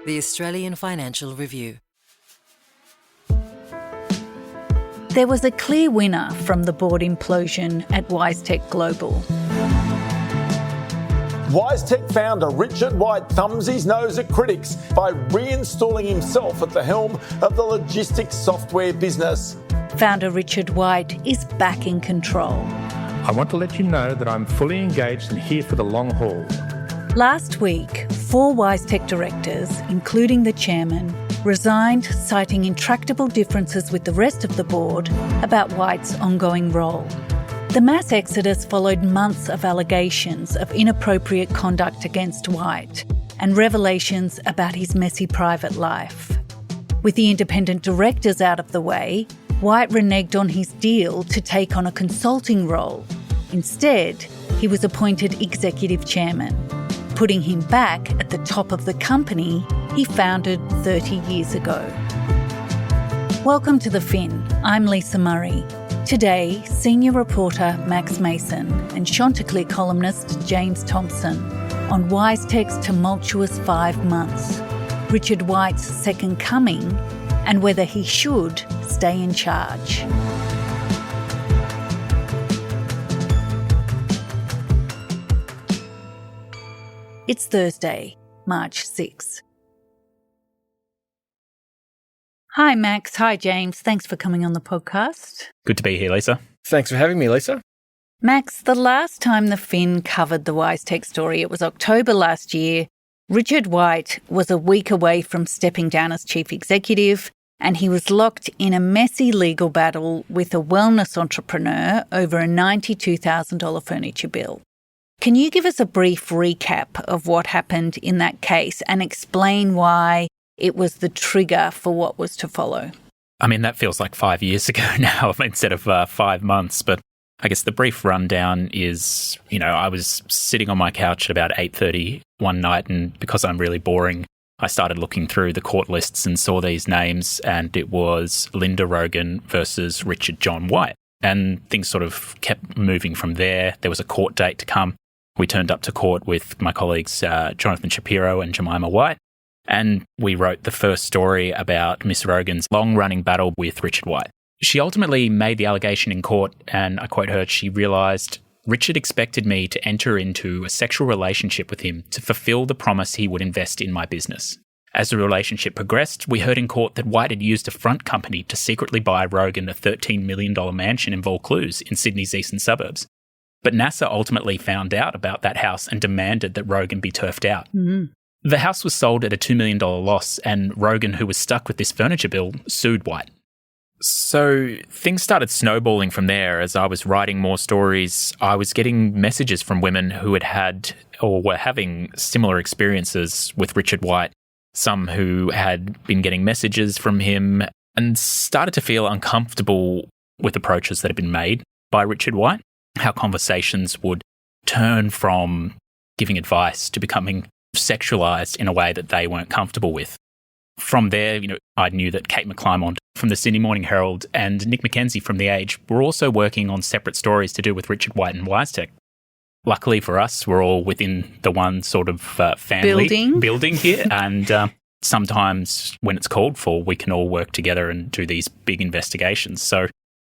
The Australian Financial Review. There was a clear winner from the board implosion at WiseTech Global. WiseTech founder Richard White thumbs his nose at critics by reinstalling himself at the helm of the logistics software business. Founder Richard White is back in control. I want to let you know that I'm fully engaged and here for the long haul. Last week, 4 WiseTech directors, including the chairman, resigned, citing intractable differences with the rest of the board about White's ongoing role. The mass exodus followed months of allegations of inappropriate conduct against White and revelations about his messy private life. With the independent directors out of the way, White reneged on his deal to take on a consulting role. Instead, he was appointed executive chairman, putting him back at the top of the company he founded 30 years ago. Welcome to The Fin. I'm Lisa Murray. Today, senior reporter Max Mason and Chanticleer columnist James Thompson on WiseTech's tumultuous 5 months, Richard White's second coming, and whether he should stay in charge. It's Thursday, March 6. Hi, Max. Hi, James. Thanks for coming on the podcast. Good to be here, Lisa. Thanks for having me, Lisa. Max, the last time the Fin covered the WiseTech story, it was October last year. Richard White was a week away from stepping down as chief executive, and he was locked in a messy legal battle with a wellness entrepreneur over a $92,000 furniture bill. Can you give us a brief recap of what happened in that case and explain why it was the trigger for what was to follow? I mean, that feels like 5 years ago now instead of 5 months. But I guess the brief rundown is, I was sitting on my couch at about 8:30 one night, and because I'm really boring, I started looking through the court lists and saw these names, and it was Linda Rogan versus Richard John White. And things sort of kept moving from there. There was a court date to come. We turned up to court with my colleagues Jonathan Shapiro and Jemima White, and we wrote the first story about Miss Rogan's long-running battle with Richard White. She ultimately made the allegation in court, and I quote her, she realised, Richard expected me to enter into a sexual relationship with him to fulfil the promise he would invest in my business. As the relationship progressed, we heard in court that White had used a front company to secretly buy Rogan a $13 million mansion in Vaucluse in Sydney's eastern suburbs. But NASA ultimately found out about that house and demanded that Rogan be turfed out. Mm. The house was sold at a $2 million loss, and Rogan, who was stuck with this furniture bill, sued White. So things started snowballing from there. As I was writing more stories, I was getting messages from women who had or were having similar experiences with Richard White, some who had been getting messages from him and started to feel uncomfortable with approaches that had been made by Richard White, how conversations would turn from giving advice to becoming sexualised in a way that they weren't comfortable with. From there, I knew that Kate McClymont from the Sydney Morning Herald and Nick McKenzie from The Age were also working on separate stories to do with Richard White and WiseTech. Luckily for us, we're all within the one sort of family building here, and sometimes when it's called for, we can all work together and do these big investigations. So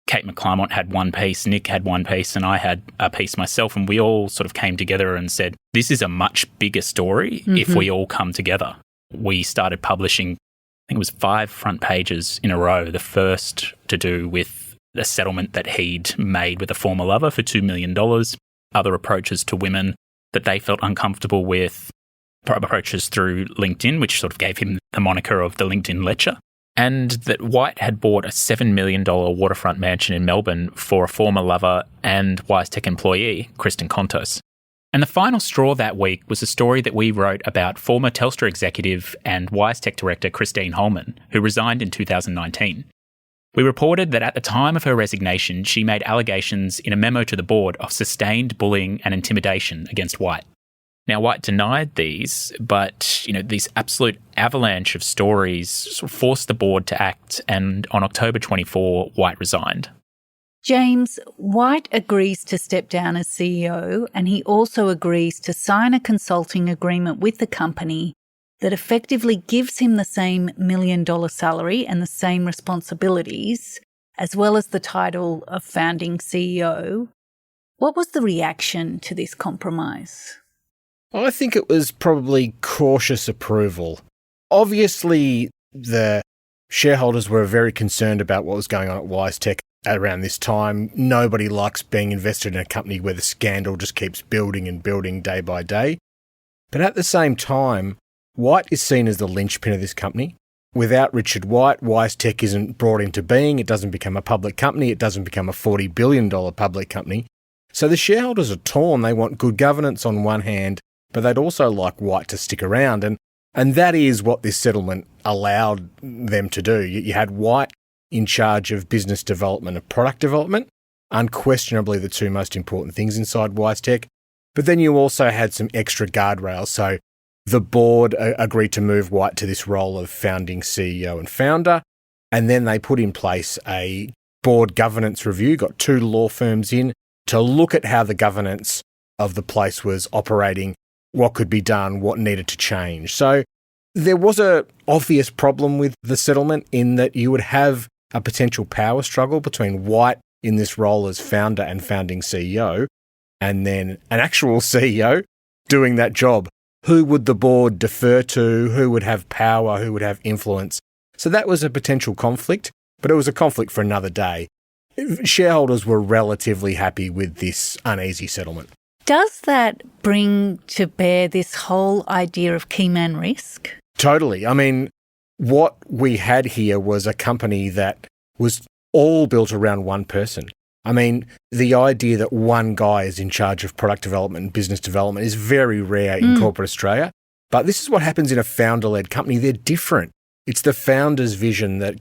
Kate McClymont had one piece, Nick had one piece, and I had a piece myself, and we all sort of came together and said, this is a much bigger story if we all come together. We started publishing, I think it was 5 front pages in a row, the first to do with a settlement that he'd made with a former lover for $2 million, other approaches to women that they felt uncomfortable with, approaches through LinkedIn, which sort of gave him the moniker of the LinkedIn Lecher, and that White had bought a $7 million waterfront mansion in Melbourne for a former lover and WiseTech employee, Kristen Kontos. And the final straw that week was a story that we wrote about former Telstra executive and WiseTech director Christine Holman, who resigned in 2019. We reported that at the time of her resignation, she made allegations in a memo to the board of sustained bullying and intimidation against White. Now, White denied these, but, this absolute avalanche of stories sort of forced the board to act, and on October 24, White resigned. James, White agrees to step down as CEO, and he also agrees to sign a consulting agreement with the company that effectively gives him the same $1 million salary and the same responsibilities, as well as the title of founding CEO. What was the reaction to this compromise? I think it was probably cautious approval. Obviously, the shareholders were very concerned about what was going on at WiseTech around this time. Nobody likes being invested in a company where the scandal just keeps building and building day by day. But at the same time, White is seen as the linchpin of this company. Without Richard White, WiseTech isn't brought into being. It doesn't become a public company. It doesn't become a $40 billion public company. So the shareholders are torn. They want good governance on one hand, but they'd also like White to stick around. And that is what this settlement allowed them to do. You had White in charge of business development and product development, unquestionably the two most important things inside WiseTech. But then you also had some extra guardrails. So the board agreed to move White to this role of founding CEO and founder, and then they put in place a board governance review, got two law firms in to look at how the governance of the place was operating, what could be done, what needed to change. So there was an obvious problem with the settlement in that you would have a potential power struggle between White in this role as founder and founding CEO, and then an actual CEO doing that job. Who would the board defer to? Who would have power? Who would have influence? So that was a potential conflict, but it was a conflict for another day. Shareholders were relatively happy with this uneasy settlement. Does that bring to bear this whole idea of key man risk? Totally. I mean, what we had here was a company that was all built around one person. I mean, the idea that one guy is in charge of product development and business development is very rare in corporate Australia. But this is what happens in a founder-led company. They're different. It's the founder's vision that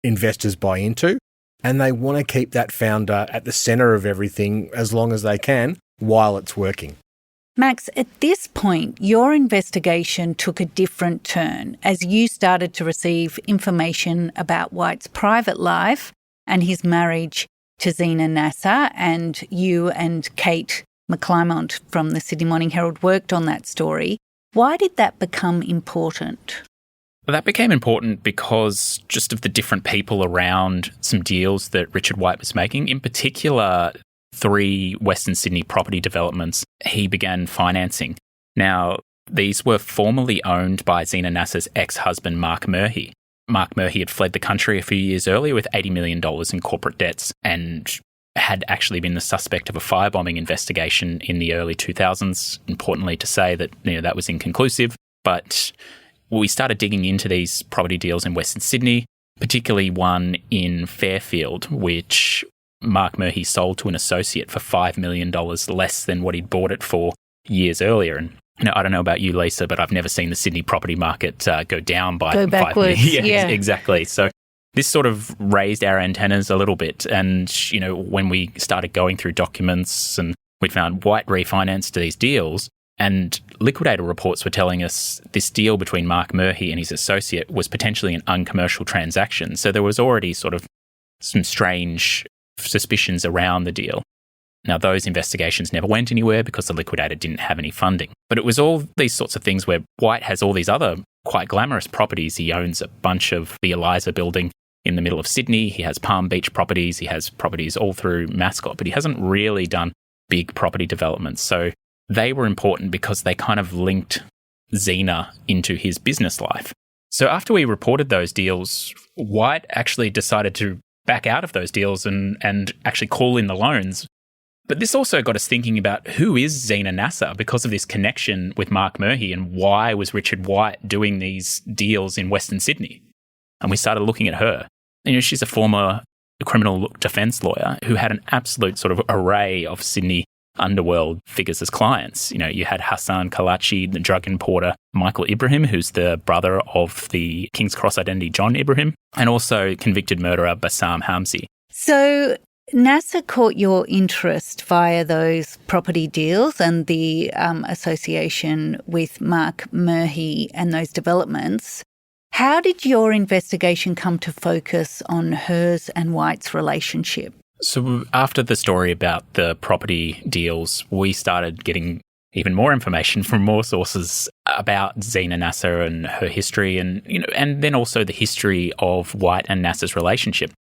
investors buy into, and they want to keep that founder at the centre of everything as long as they can while it's working. Max, at this point, your investigation took a different turn as you started to receive information about White's private life and his marriage to Zena Nasser, and you and Kate McClymont from the Sydney Morning Herald worked on that story. Why did that become important? Well, that became important because just of the different people around some deals that Richard White was making, in particular 3 Western Sydney property developments he began financing. Now, these were formerly owned by Zena Nasser's ex-husband, Mark Murphy. Mark Murphy had fled the country a few years earlier with $80 million in corporate debts and had actually been the suspect of a firebombing investigation in the early 2000s. Importantly to say that that was inconclusive, but we started digging into these property deals in Western Sydney, particularly one in Fairfield, which Mark Murphy sold to an associate for $5 million less than what he'd bought it for years earlier. And I don't know about you, Lisa, but I've never seen the Sydney property market go down by go backwards. 5 million. Yeah, exactly. So this sort of raised our antennas a little bit. And, when we started going through documents and we found White refinanced these deals, and liquidator reports were telling us this deal between Mark Murphy and his associate was potentially an uncommercial transaction. So there was already sort of some strange suspicions around the deal. Now, those investigations never went anywhere because the liquidator didn't have any funding. But it was all these sorts of things where White has all these other quite glamorous properties. He owns a bunch of the Eliza building in the middle of Sydney. He has Palm Beach properties. He has properties all through Mascot, but he hasn't really done big property developments. So they were important because they kind of linked Zena into his business life. So after we reported those deals, White actually decided to back out of those deals and actually call in the loans. But this also got us thinking about who is Zena Nasser because of this connection with Mark Murphy, and why was Richard White doing these deals in Western Sydney? And we started looking at her. She's a former criminal defence lawyer who had an absolute sort of array of Sydney underworld figures as clients. You had Hassan Kalachi, the drug importer, Michael Ibrahim, who's the brother of the King's Cross identity John Ibrahim, and also convicted murderer Bassam Hamzi. So Nasser caught your interest via those property deals and the association with Mark Murphy and those developments. How did your investigation come to focus on hers and White's relationship? So after the story about the property deals, we started getting even more information from more sources about Zena NASA and her history and then also the history of White and NASA's relationship.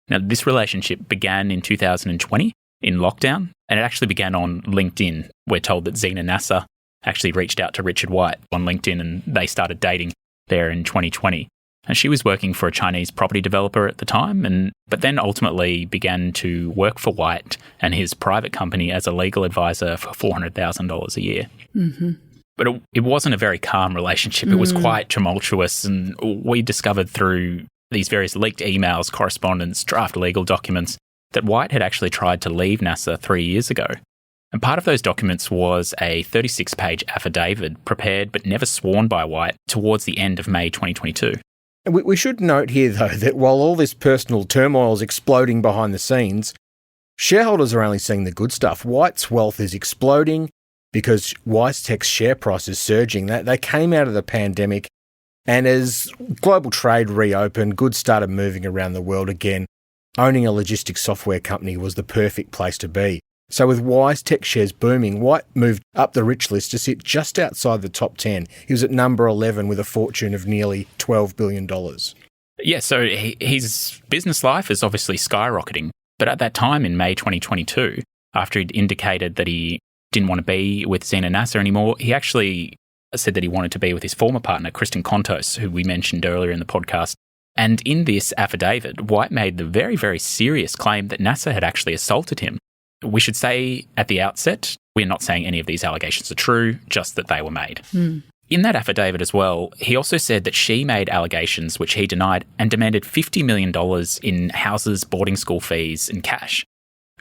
Now, this relationship began in 2020 in lockdown, and it actually began on LinkedIn. We're told that Zena NASA actually reached out to Richard White on LinkedIn and they started dating there in 2020. And she was working for a Chinese property developer at the time, but then ultimately began to work for White and his private company as a legal advisor for $400,000 a year. Mm-hmm. But it wasn't a very calm relationship. It was quite tumultuous, and we discovered through these various leaked emails, correspondence, draft legal documents that White had actually tried to leave NASA 3 years ago. And part of those documents was a 36-page affidavit prepared but never sworn by White towards the end of May 2022. We should note here, though, that while all this personal turmoil is exploding behind the scenes, shareholders are only seeing the good stuff. White's wealth is exploding because WiseTech's share price is surging. They came out of the pandemic, and as global trade reopened, goods started moving around the world again. Owning a logistics software company was the perfect place to be. So with WiseTech shares booming, White moved up the rich list to sit just outside the top 10. He was at number 11 with a fortune of nearly $12 billion. Yeah, so his business life is obviously skyrocketing. But at that time in May 2022, after he'd indicated that he didn't want to be with Zena NASA anymore, he actually said that he wanted to be with his former partner, Kristen Kontos, who we mentioned earlier in the podcast. And in this affidavit, White made the very, very serious claim that NASA had actually assaulted him. We should say at the outset, we're not saying any of these allegations are true, just that they were made. In that affidavit as well, he also said that she made allegations which he denied and demanded $50 million in houses, boarding school fees and cash.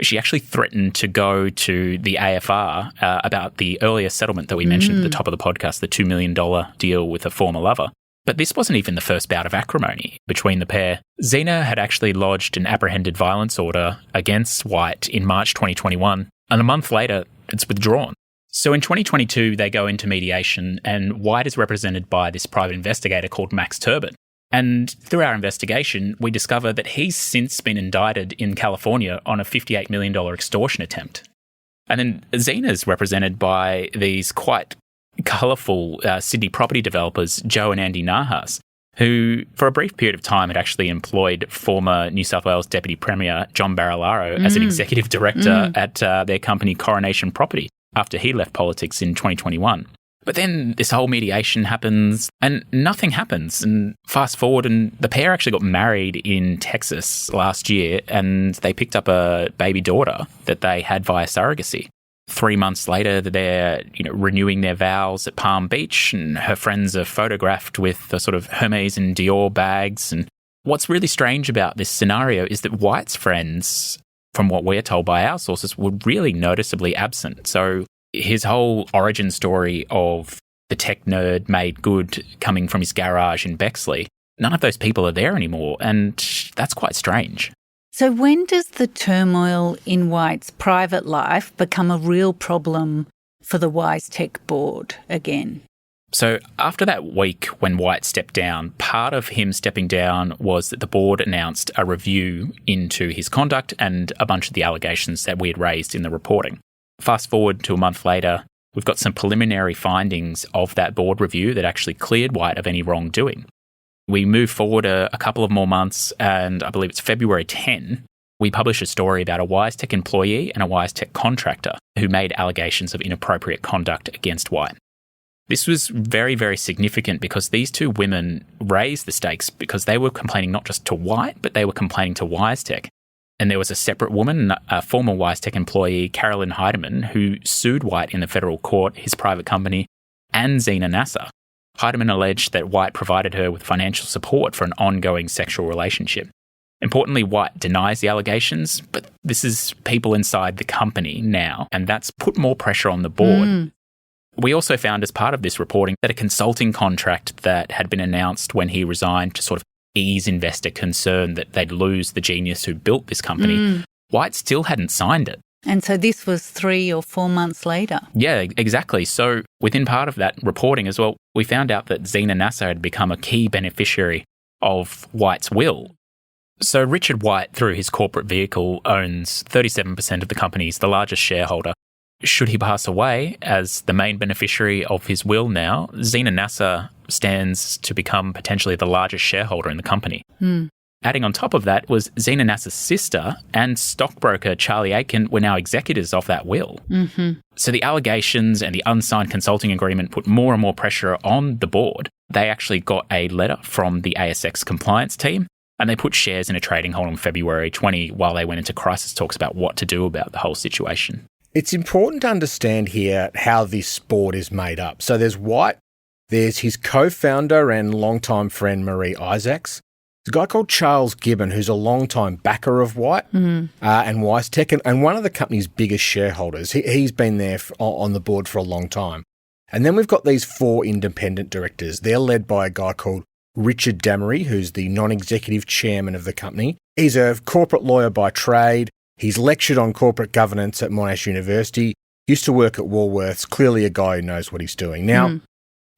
She actually threatened to go to the AFR about the earlier settlement that we mentioned at the top of the podcast, the $2 million deal with a former lover. But this wasn't even the first bout of acrimony between the pair. Zena had actually lodged an apprehended violence order against White in March 2021, and a month later, it's withdrawn. So in 2022, they go into mediation, and White is represented by this private investigator called Max Turbot. And through our investigation, we discover that he's since been indicted in California on a $58 million extortion attempt. And then Zena's represented by these quite colourful Sydney property developers, Joe and Andy Nahas, who for a brief period of time had actually employed former New South Wales Deputy Premier John Barilaro as an executive director at their company Coronation Property after he left politics in 2021. But then this whole mediation happens and nothing happens. And fast forward, and the pair actually got married in Texas last year, and they picked up a baby daughter that they had via surrogacy. 3 months later, they're renewing their vows at Palm Beach, and her friends are photographed with the sort of Hermes and Dior bags. And what's really strange about this scenario is that White's friends, from what we're told by our sources, were really noticeably absent. So his whole origin story of the tech nerd made good coming from his garage in Bexley, none of those people are there anymore, and that's quite strange. So when does the turmoil in White's private life become a real problem for the WiseTech board again? So after that week when White stepped down, part of him stepping down was that the board announced a review into his conduct and a bunch of the allegations that we had raised in the reporting. Fast forward to a month later, we've got some preliminary findings of that board review that actually cleared White of any wrongdoing. We move forward a couple of more months, and I believe it's February 10, we publish a story about a WiseTech employee and a WiseTech contractor who made allegations of inappropriate conduct against White. This was very, very significant because these two women raised the stakes because they were complaining not just to White, but they were complaining to WiseTech. And there was a separate woman, a former WiseTech employee, Carolyn Heidemann, who sued White in the federal court, his private company, and Zena NASA. Heidemann alleged that White provided her with financial support for an ongoing sexual relationship. Importantly, White denies the allegations, but this is people inside the company now, and that's put more pressure on the board. We also found as part of this reporting that a consulting contract that had been announced when he resigned to sort of ease investor concern that they'd lose the genius who built this company, White still hadn't signed it. And so this was 3 or 4 months later. Yeah, exactly. So within part of that reporting as well, we found out that Zena NASA had become a key beneficiary of White's will. So Richard White, through his corporate vehicle, owns 37% of the company. He's the largest shareholder. Should he pass away as the main beneficiary of his will now, Zena Nasser stands to become potentially the largest shareholder in the company. Adding on top of that was Zena Nasser's sister and stockbroker Charlie Aiken were now executors of that will. So the allegations and the unsigned consulting agreement put more and more pressure on the board. They actually got a letter from the ASX compliance team and they put shares in a trading halt on February 20 while they went into crisis talks about what to do about the whole situation. It's important to understand here how this board is made up. So there's White, there's his co-founder and longtime friend Marie Isaacs. There's a guy called Charles Gibbon, who's a longtime backer of White and WiseTech, and one of the company's biggest shareholders. He's been there on the board for a long time. And then we've got these 4 independent directors. They're led by a guy called Richard Damery, who's the non-executive chairman of the company. He's a corporate lawyer by trade. He's lectured on corporate governance at Monash University, used to work at Woolworths, clearly a guy who knows what he's doing. Now,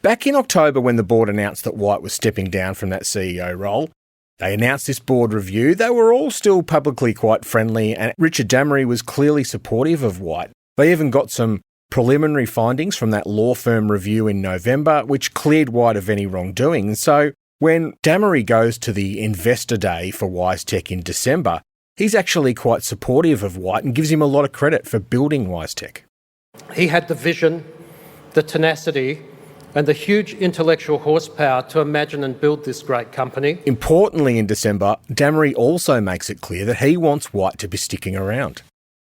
back in October when the board announced that White was stepping down from that CEO role, they announced this board review. They were all still publicly quite friendly, and Richard Damery was clearly supportive of White. They even got some preliminary findings from that law firm review in November, which cleared White of any wrongdoing. So when Damery goes to the investor day for WiseTech in December, he's actually quite supportive of White and gives him a lot of credit for building WiseTech. He had the vision, the tenacity, and the huge intellectual horsepower to imagine and build this great company. Importantly, in December, Damery also makes it clear that he wants White to be sticking around.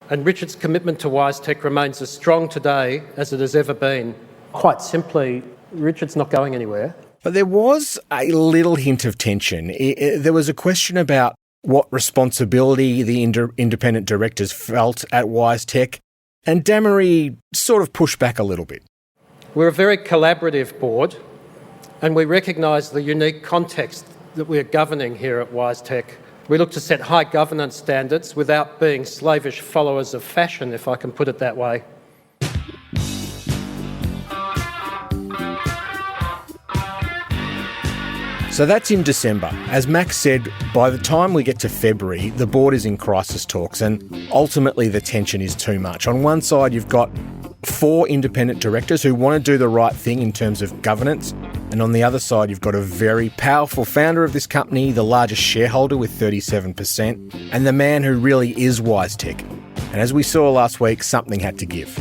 And Richard's commitment to WiseTech remains as strong today as it has ever been. Quite simply, Richard's not going anywhere. But there was a little hint of tension. There was a question about what responsibility the independent directors felt at WiseTech, and Damery sort of pushed back a little bit. We're a very collaborative board, and we recognise the unique context that we're governing here at WiseTech. We look to set high governance standards without being slavish followers of fashion, if I can put it that way. So that's in December. As Max said, by the time we get to February, the board is in crisis talks and ultimately the tension is too much. On one side, you've got 4 independent directors who want to do the right thing in terms of governance. And on the other side, you've got a very powerful founder of this company, the largest shareholder with 37%, and the man who really is WiseTech. And as we saw last week, something had to give.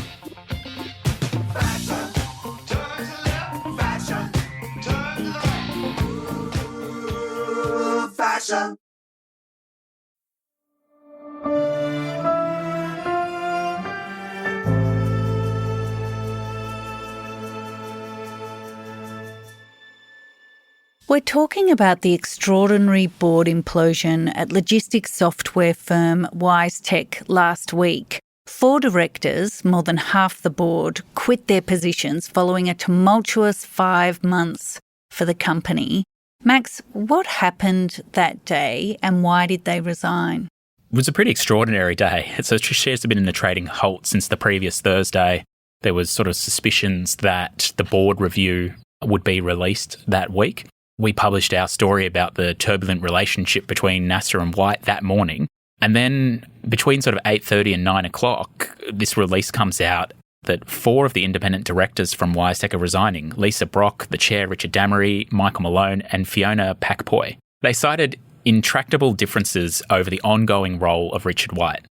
We're talking about the extraordinary board implosion at logistics software firm WiseTech last week. 4 directors, more than half the board, quit their positions following a tumultuous 5 months for the company. Max, what happened that day and why did they resign? It was a pretty extraordinary day. So shares have been in a trading halt since the previous Thursday. There was sort of suspicions that the board review would be released that week. We published our story about the turbulent relationship between Nasser and White that morning. And then between sort of 8:30 and 9 o'clock, this release comes out that 4 of the independent directors from WiseTech are resigning. Lisa Brock, the chair, Richard Damery, Michael Malone, and Fiona Pakpoy. They cited intractable differences over the ongoing role of Richard White.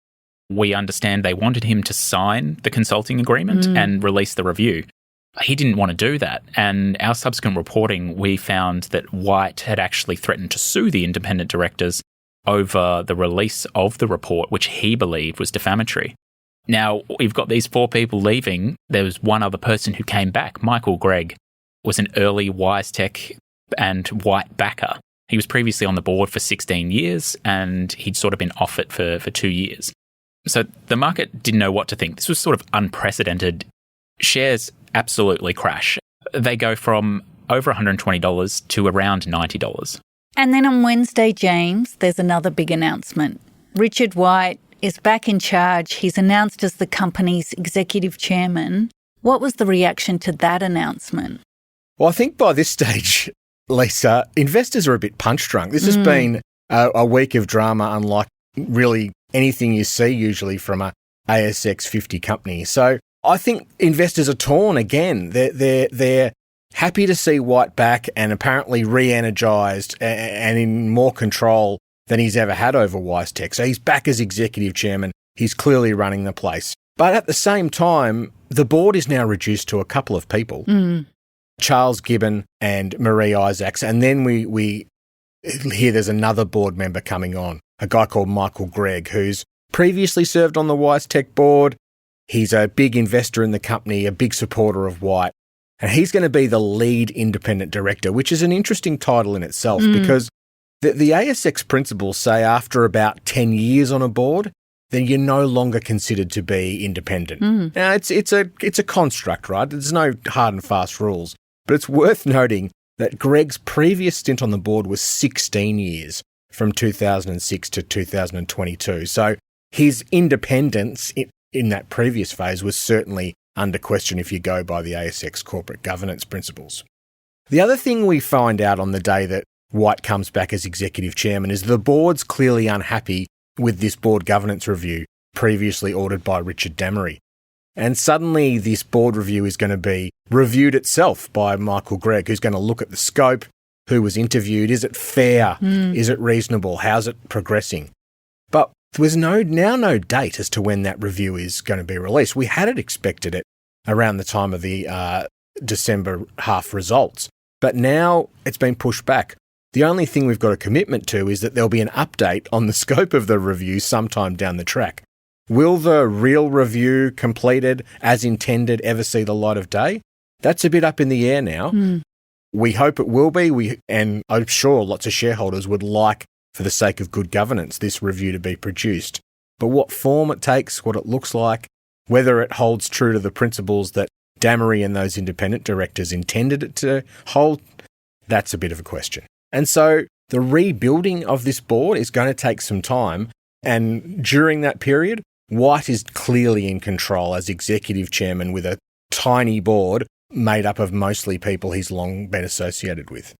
We understand they wanted him to sign the consulting agreement and release the review. He didn't want to do that, and our subsequent reporting, we found that White had actually threatened to sue the independent directors over the release of the report, which he believed was defamatory. Now, we've got these 4 people leaving. There was one other person who came back. Michael Gregg was an early WiseTech and White backer. He was previously on the board for 16 years, and he'd sort of been off it for 2 years. So the market didn't know what to think. This was sort of unprecedented. Shares absolutely crash. They go from over $120 to around $90. And then on Wednesday, James, there's another big announcement. Richard White is back in charge. He's announced as the company's executive chairman. What was the reaction to that announcement? Well, I think by this stage, Lisa, investors are a bit punch drunk. This has been a week of drama unlike really anything you see usually from a ASX 50 company. So I think investors are torn again. They're happy to see White back and apparently re-energised and in more control than he's ever had over WiseTech. So he's back as executive chairman. He's clearly running the place. But at the same time, the board is now reduced to a couple of people, Charles Gibbon and Marie Isaacs. And then we hear there's another board member coming on, a guy called Michael Gregg, who's previously served on the WiseTech board. He's a big investor in the company, a big supporter of White. And he's going to be the lead independent director, which is an interesting title in itself because the ASX principles say after about 10 years on a board, then you're no longer considered to be independent. Now, it's a construct, right? There's no hard and fast rules. But it's worth noting that Greg's previous stint on the board was 16 years, from 2006 to 2022. So his independence in that previous phase was certainly under question if you go by the ASX corporate governance principles. The other thing we find out on the day that White comes back as executive chairman is the board's clearly unhappy with this board governance review previously ordered by Richard Damery. And suddenly this board review is going to be reviewed itself by Michael Gregg, who's going to look at the scope, who was interviewed, is it fair, is it reasonable, how's it progressing? But there's no date as to when that review is going to be released. We had expected it around the time of the December half results, but now it's been pushed back. The only thing we've got a commitment to is that there'll be an update on the scope of the review sometime down the track. Will the real review completed as intended ever see the light of day? That's a bit up in the air now. We hope it will be, and I'm sure lots of shareholders would like, for the sake of good governance, this review to be produced. But what form it takes, what it looks like, whether it holds true to the principles that Damery and those independent directors intended it to hold, that's a bit of a question. And so the rebuilding of this board is going to take some time. And during that period, White is clearly in control as executive chairman with a tiny board made up of mostly people he's long been associated with.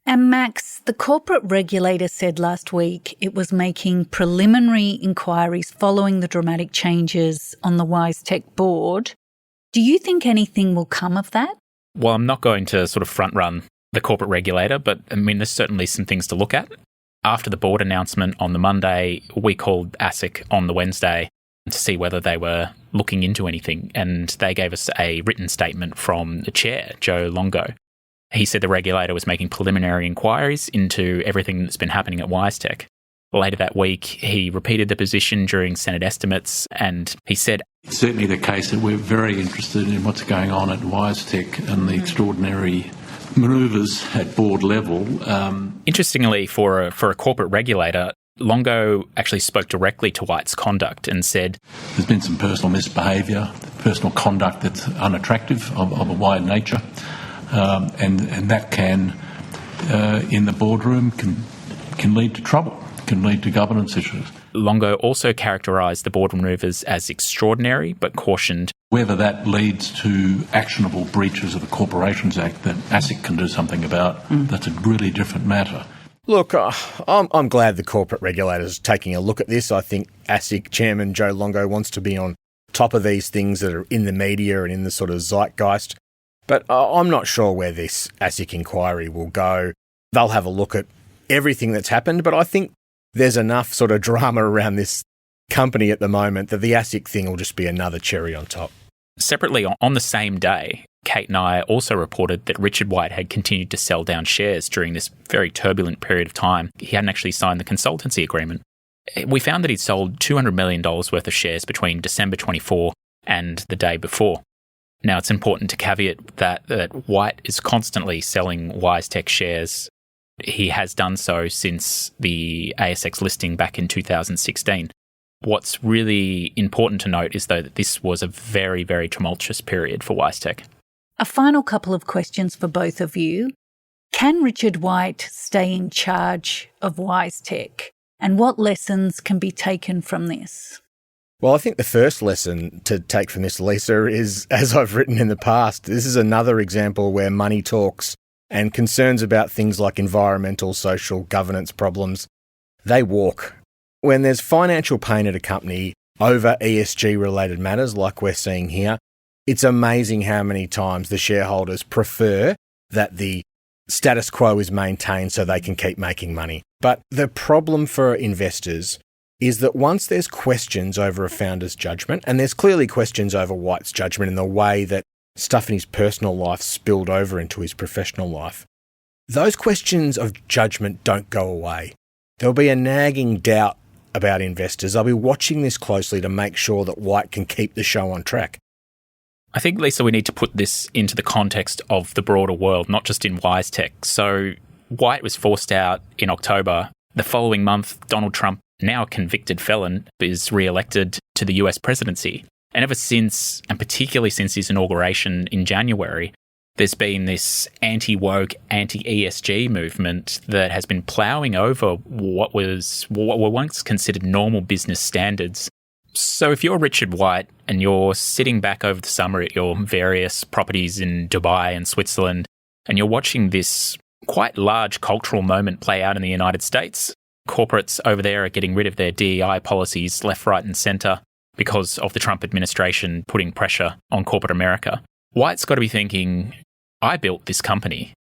And Max, the corporate regulator said last week it was making preliminary inquiries following the dramatic changes on the WiseTech board. Do you think anything will come of that? Well, I'm not going to sort of front run the corporate regulator, but I mean, there's certainly some things to look at. After the board announcement on the Monday, we called ASIC on the Wednesday to see whether they were looking into anything, and they gave us a written statement from the chair, Joe Longo. He said the regulator was making preliminary inquiries into everything that's been happening at WiseTech. Later that week, he repeated the position during Senate estimates, and he said, "It's certainly the case that we're very interested in what's going on at WiseTech and the extraordinary manoeuvres at board level." Interestingly, for a corporate regulator, Longo actually spoke directly to White's conduct and said, "There's been some personal misbehaviour, personal conduct that's unattractive of a wide nature, and that can, in the boardroom, can lead to trouble, can lead to governance issues." Longo also characterised the board manoeuvres as extraordinary, but cautioned whether that leads to actionable breaches of the Corporations Act that ASIC can do something about. That's a really different matter. Look, I'm glad the corporate regulator's taking a look at this. I think ASIC chairman Joe Longo wants to be on top of these things that are in the media and in the sort of zeitgeist. But I'm not sure where this ASIC inquiry will go. They'll have a look at everything that's happened, but I think there's enough sort of drama around this company at the moment that the ASIC thing will just be another cherry on top. Separately, on the same day, Kate and I also reported that Richard White had continued to sell down shares during this very turbulent period of time. He hadn't actually signed the consultancy agreement. We found that he'd sold $200 million worth of shares between December 24 and the day before. Now, it's important to caveat that White is constantly selling WiseTech shares. He has done so since the ASX listing back in 2016. What's really important to note is, though, that this was a very, very tumultuous period for WiseTech. A final couple of questions for both of you. Can Richard White stay in charge of WiseTech? And what lessons can be taken from this? Well, I think the first lesson to take from this, Lisa, is, as I've written in the past, this is another example where money talks and concerns about things like environmental, social, governance problems, they walk. When there's financial pain at a company, over ESG-related matters like we're seeing here. It's amazing how many times the shareholders prefer that the status quo is maintained so they can keep making money. But the problem for investors is that once there's questions over a founder's judgment, and there's clearly questions over White's judgment in the way that stuff in his personal life spilled over into his professional life, those questions of judgment don't go away. There'll be a nagging doubt about investors. They'll be watching this closely to make sure that White can keep the show on track. I think, Lisa, we need to put this into the context of the broader world, not just in WiseTech. So White was forced out in October. The following month, Donald Trump, now a convicted felon, is re-elected to the US presidency. And ever since, and particularly since his inauguration in January, there's been this anti-woke, anti-ESG movement that has been ploughing over what were once considered normal business standards. So if you're Richard White and you're sitting back over the summer at your various properties in Dubai and Switzerland, and you're watching this quite large cultural moment play out in the United States, corporates over there are getting rid of their DEI policies left, right and centre because of the Trump administration putting pressure on corporate America. White's got to be thinking, I built this company.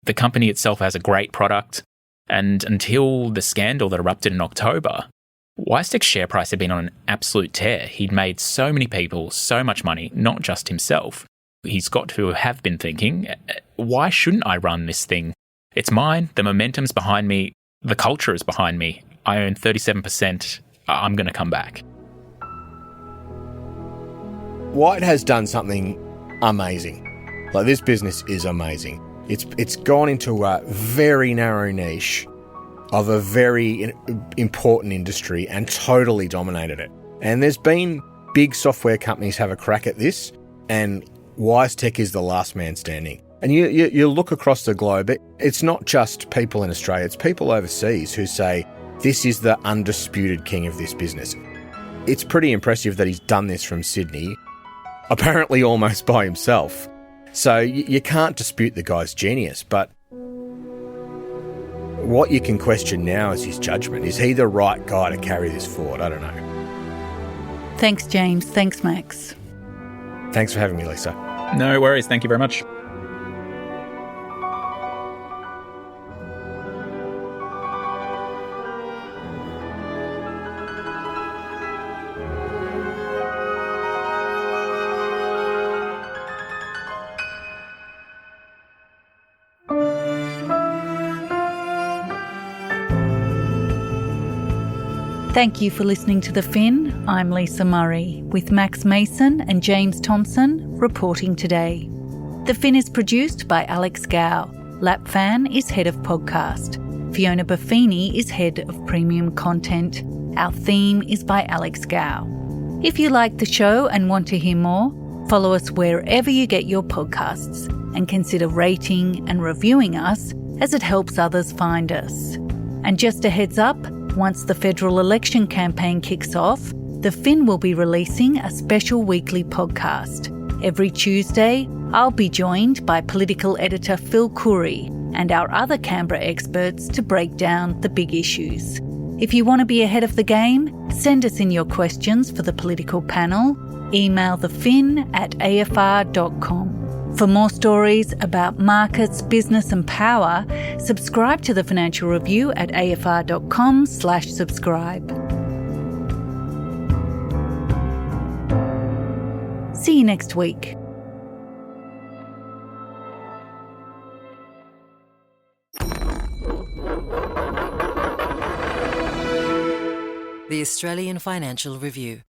The company itself has a great product. And until the scandal that erupted in October, WiseTech's share price had been on an absolute tear. He'd made so many people so much money, not just himself. He's got to have been thinking, why shouldn't I run this thing? It's mine. The momentum's behind me. The culture is behind me. I own 37%. I'm going to come back. White has done something amazing. Like, this business is amazing. It's gone into a very narrow niche of a very important industry and totally dominated it. And there's been big software companies have a crack at this, and WiseTech is the last man standing. And you look across the globe, it's not just people in Australia, it's people overseas who say, this is the undisputed king of this business. It's pretty impressive that he's done this from Sydney, apparently almost by himself. So you can't dispute the guy's genius, but what you can question now is his judgment. Is he the right guy to carry this forward? I don't know. Thanks, James. Thanks, Max. Thanks for having me, Lisa. No worries. Thank you very much. Thank you for listening to The Fin. I'm Lisa Murray, with Max Mason and James Thompson reporting today. The Fin is produced by Alex Gow. Lap Fan is head of podcast. Fiona Buffini is head of premium content. Our theme is by Alex Gow. If you like the show and want to hear more, follow us wherever you get your podcasts and consider rating and reviewing us, as it helps others find us. And just a heads up, once the federal election campaign kicks off, The Fin will be releasing a special weekly podcast. Every Tuesday, I'll be joined by political editor Phil Curry and our other Canberra experts to break down the big issues. If you want to be ahead of the game, send us in your questions for the political panel. Email thefin@afr.com. For more stories about markets, business and power, subscribe to the Financial Review at afr.com/subscribe. See you next week. The Australian Financial Review.